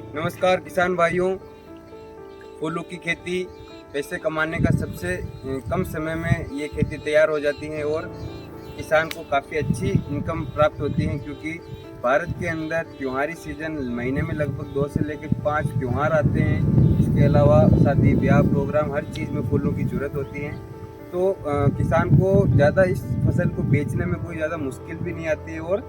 नमस्कार किसान भाइयों। फूलों की खेती पैसे कमाने का सबसे कम समय में ये खेती तैयार हो जाती है और किसान को काफ़ी अच्छी इनकम प्राप्त होती है, क्योंकि भारत के अंदर त्योहारी सीजन महीने में लगभग 2 से लेकर 5 त्यौहार आते हैं। इसके अलावा शादी ब्याह प्रोग्राम हर चीज़ में फूलों की ज़रूरत होती है। तो किसान को ज़्यादा इस फसल को बेचने में कोई ज़्यादा मुश्किल भी नहीं आती है और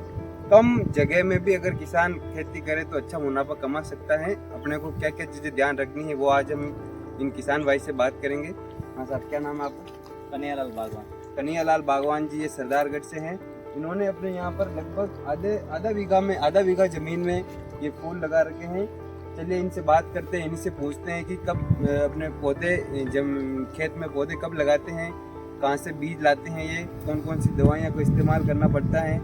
कम जगह में भी अगर किसान खेती करे तो अच्छा मुनाफा कमा सकता है। अपने को क्या क्या चीज़ें ध्यान रखनी है वो आज हम इन किसान भाई से बात करेंगे। हाँ साहब, क्या नाम है आपका? कन्हैयालाल बागवान। कन्हैयालाल बागवान जी ये सरदारगढ़ से हैं। इन्होंने अपने यहाँ पर लगभग आधा बीघा ज़मीन में ये फूल लगा रखे हैं। चलिए इनसे बात करते हैं, इनसे पूछते हैं कि कब अपने पौधे खेत में पौधे कब लगाते हैं, कहाँ से बीज लाते हैं, ये कौन कौन सी दवाइयाँ को इस्तेमाल करना पड़ता है,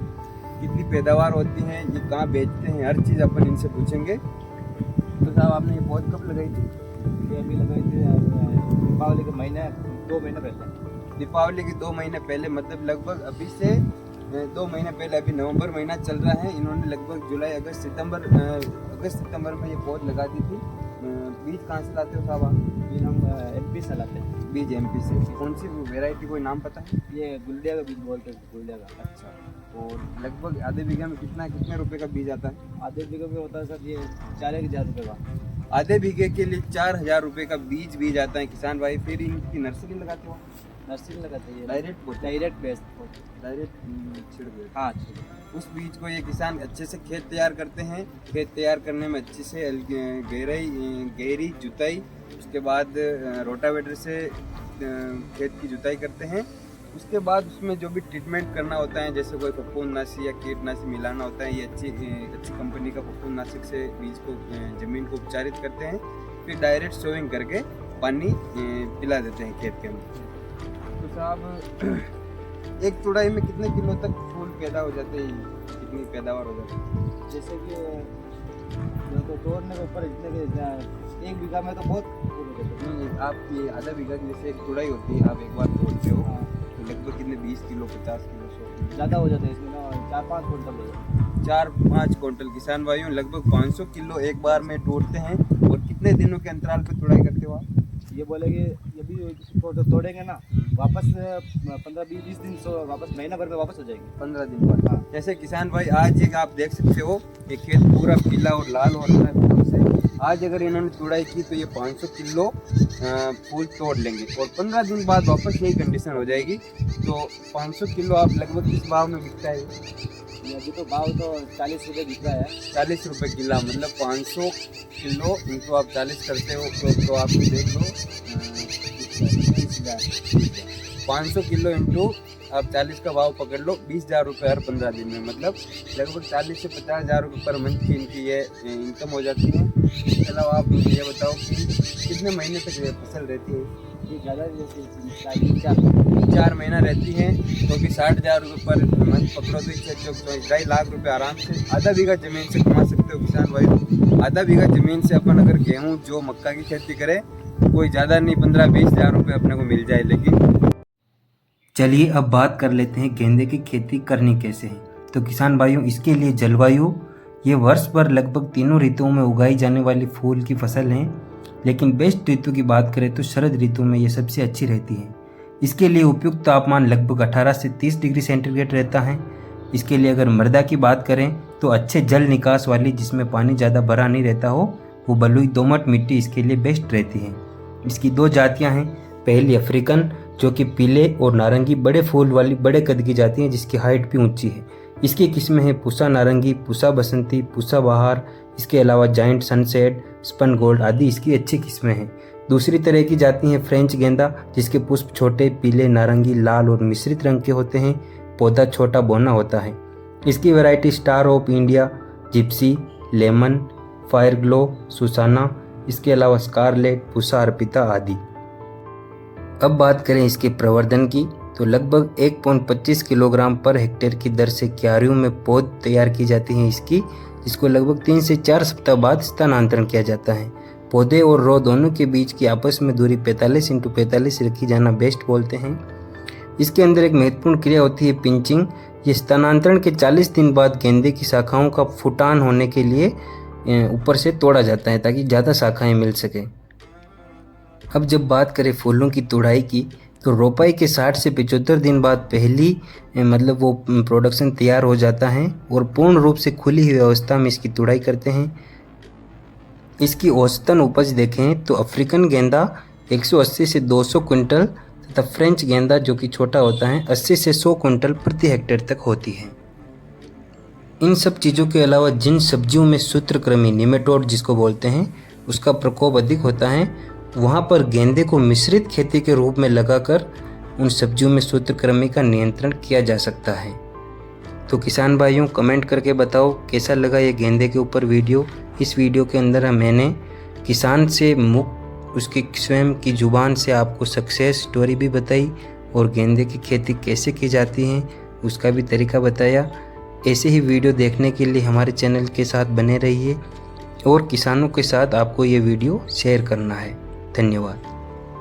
कितनी पैदावार होती है, ये कहाँ बेचते हैं, हर चीज़ अपन इनसे पूछेंगे। तो साहब आपने ये पौध कब लगाई थी? ये अभी लगाई थी दीपावली के महीने 2 महीने पहले। दीपावली के 2 महीने पहले, मतलब लगभग अभी से 2 महीने पहले। अभी नवंबर महीना चल रहा है। इन्होंने लगभग जुलाई अगस्त सितंबर में ये पौध लगा दी थी। बीज कहाँ से लाते हो साहब आप? बीज हम MP से लाते हैं। बीज MP से। कौन सी वेराइटी, कोई नाम पता है? ये गुलडिया का बीज बोलते हैं, गुलडिया का। अच्छा। और लगभग आधे बीघा में कितने रुपए का बीज आता है? आधे बीघे में होता है सर ये 4,000 रुपये का। आधे बीघे के लिए 4,000 रुपये का बीज आता है किसान भाई। फिर इनकी नर्सरी लगाते हो? नर्सरी लगाते हैं डायरेक्ट बेस्ट। छिड़ देते? हाँ, उस बीज को ये किसान अच्छे से खेत तैयार करते हैं। खेत तैयार करने में अच्छे से गहरी जुताई, उसके बाद रोटावेटर से खेत की जुताई करते हैं। उसके बाद उसमें जो भी ट्रीटमेंट करना होता है, जैसे कोई फफूंदनाशी या कीटनाशी मिलाना होता है, ये अच्छी कंपनी का फफूंदनाशक से बीज को ज़मीन को उपचारित करते हैं। फिर डायरेक्ट सोइंग करके पानी पिला देते हैं खेत के अंदर। तो साहब एक तुड़ाई में कितने किलो तक फूल पैदा हो जाते हैं, कितनी पैदावार हो जाती है? जैसे कि तो तोड़ने के ऊपर इतने 1 बीघा में तो बहुत फूल हो जाते हैं। नहीं, आप ये आधा बीघा की जैसे एक तुड़ाई होती है, आप एक बार तोड़ते हो तो लगभग कितने 20 किलो 50 किलो 100 किलो ज़्यादा हो जाता है इसमें ना, 4-5 कुंटल हो जाता है। 4-5 क्विंटल। किसान भाइयों लगभग 500 किलो एक बार में तोड़ते हैं। और कितने दिनों के अंतराल पे तुड़ाई करते हो आप? ये बोलेंगे ये भी तोड़ेंगे ना, वापस 15-20 दिन वापस महीना भर में वापस हो जाएगी। 15 दिन बाद। हाँ। जैसे किसान भाई आज एक आप देख सकते हो ये खेत पूरा पीला और लाल हो रहा है फूलों से। आज अगर इन्होंने तुड़ाई की तो ये 500 किलो फूल तोड़ लेंगे और 15 दिन बाद वापस यही कंडीशन हो जाएगी। तो 500 किलो आप लगभग किस भाव में बिकता है? अभी तो भाव तो 40 रुपये बिक रहा है। 40 रुपये किला, मतलब 500 किलो इनको आप 40 करते हो तो आप देख लो 500 किलो इंटू आप 40 का भाव पकड़ लो, 20,000 रुपये हर 15 दिन में, मतलब लगभग 40 से 50,000 रुपये पर मंथ की इनकी ये इनकम हो जाती है। इसके अलावा आप ये बताओ कि कितने महीने तक ये फसल रहती है? ये ज़्यादा जैसे 4 महीना रहती है, तो भी 60,000 रुपये पर मंथ पकड़ो तो इससे 2.5 लाख रुपये आराम से आधा बीघा ज़मीन से कमा सकते हो किसान भाई। आधा बीघा ज़मीन से अपन अगर गेहूँ जो मक्का की खेती करें कोई ज़्यादा नहीं 15-20 हज़ार रुपये अपने को मिल जाए। लेकिन चलिए अब बात कर लेते हैं गेंदे की खेती करनी कैसे है। तो किसान भाइयों, इसके लिए जलवायु, ये वर्ष भर लगभग तीनों ऋतुओं में उगाई जाने वाली फूल की फसल है, लेकिन बेस्ट ऋतु की बात करें तो शरद ऋतु में ये सबसे अच्छी रहती है। इसके लिए उपयुक्त तापमान लगभग 18 से 30 डिग्री सेंटीग्रेड रहता है। इसके लिए अगर मृदा की बात करें तो अच्छे जल निकास वाली, जिसमें पानी ज़्यादा भरा नहीं रहता हो, वो बलुई दोमट मिट्टी इसके लिए बेस्ट रहती है। इसकी 2 जातियाँ हैं। पहली अफ्रीकन, जो कि पीले और नारंगी बड़े फूल वाली बड़े कद की जाती है, जिसकी हाइट भी ऊंची है। इसकी किस्में हैं पूसा नारंगी, पूसा बसंती, पूसा बहार। इसके अलावा जाइंट सनसेट, स्पन गोल्ड आदि इसकी अच्छी किस्में हैं। दूसरी तरह की जाती है फ्रेंच गेंदा, जिसके पुष्प छोटे पीले, नारंगी, लाल और मिश्रित रंग के होते हैं। पौधा छोटा बौना होता है। इसकी variety Star of India, Gypsy, Lemon, Fire Glow, Susana, इसके अलावा स्कारलेट, पूसा अर्पिता आदि। अब बात करें इसके प्रवर्धन की, तो लगभग 1.25 किलोग्राम पर हेक्टेयर की दर से क्यारियों में पौध तैयार की जाती है इसकी, जिसको लगभग 3 से 4 सप्ताह बाद स्थानांतरण किया जाता है। पौधे और रो दोनों के बीच की आपस में दूरी 45 × 45 रखी जाना बेस्ट बोलते हैं। इसके अंदर एक महत्वपूर्ण क्रिया होती है पिंचिंग। ये स्थानांतरण के 40 दिन बाद गेंदे की शाखाओं का फुटान होने के लिए ऊपर से तोड़ा जाता है ताकि ज़्यादा शाखाएं मिल सके। अब जब बात करें फूलों की तुड़ाई की, तो रोपाई के 60 से 75 दिन बाद पहली मतलब वो प्रोडक्शन तैयार हो जाता है और पूर्ण रूप से खुली हुई अवस्था में इसकी तुड़ाई करते हैं। इसकी औसतन उपज देखें तो अफ्रीकन गेंदा 180 से 200 क्विंटल तथा फ्रेंच गेंदा जो कि छोटा होता है 80 से 100 क्विंटल प्रति हेक्टेयर तक होती है। इन सब चीज़ों के अलावा जिन सब्जियों में सूत्रकृमि निमेटोड जिसको बोलते हैं उसका प्रकोप अधिक होता है, वहाँ पर गेंदे को मिश्रित खेती के रूप में लगाकर उन सब्जियों में सूत्रकृमि का नियंत्रण किया जा सकता है। तो किसान भाइयों कमेंट करके बताओ कैसा लगा ये गेंदे के ऊपर वीडियो। इस वीडियो के अंदर मैंने किसान से मुक्त उसकी स्वयं की ज़ुबान से आपको सक्सेस स्टोरी भी बताई और गेंदे की खेती कैसे की जाती है उसका भी तरीका बताया। ऐसे ही वीडियो देखने के लिए हमारे चैनल के साथ बने रहिए और किसानों के साथ आपको ये वीडियो शेयर करना है। धन्यवाद।